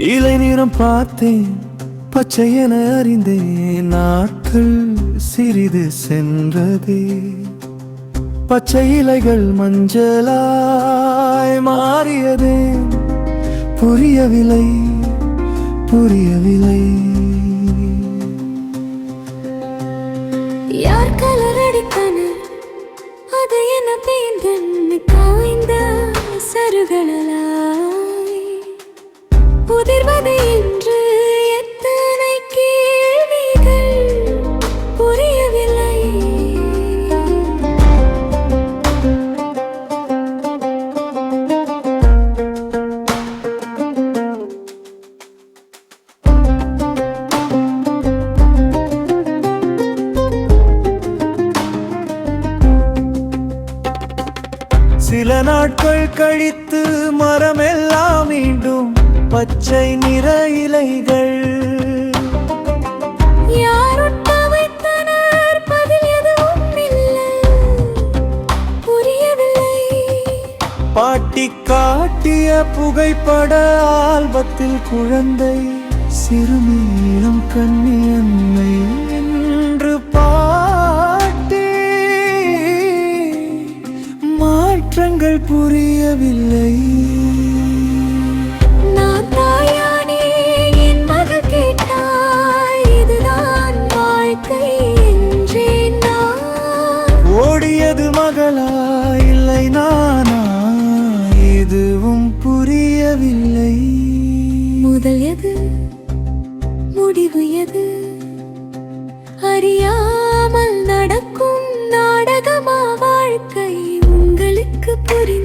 இலை நிறம் பார்த்தேன், பச்சை என அறிந்தேன். நாட்கள் சிறிது சென்றதே, பச்சை இலைகள் மஞ்சளாய் மாறியதே. புரியவில்லை புரியவில்லை. யார் கலர் அடித்தனர், அது என்ன பேந்தன் காய்ந்த சருகளாய் புதிர்வது என்று எத்தனை கேள்விகள் புரியவில்லை. சில நாட்கள் கழித்து மரமெல்லாம் மீண்டும் பச்சை நிற இலைகள். யார் ஒட்ட வைத்தனர், பதில் எதுவும் இல்லை, புரியவில்லை. பாட்டி காட்டிய புகைப்பட ஆல்பத்தில் குழந்தை சிறுமீளம் கன்னியன்னை என்று பாட்டி. மாற்றங்கள் புரியவில்லை. நான் தாயானே, என் மகள் கேட்டாய், இதுதான் வாழ்க்கை என்றேன் நான். ஓடியது மகளா இல்லை நானா, எதுவும் புரியவில்லை. முதல் எது, முடிவு எது, அறியாமல் நடக்கும் நாடகமா வாழ்க்கை உங்களுக்கு புரிய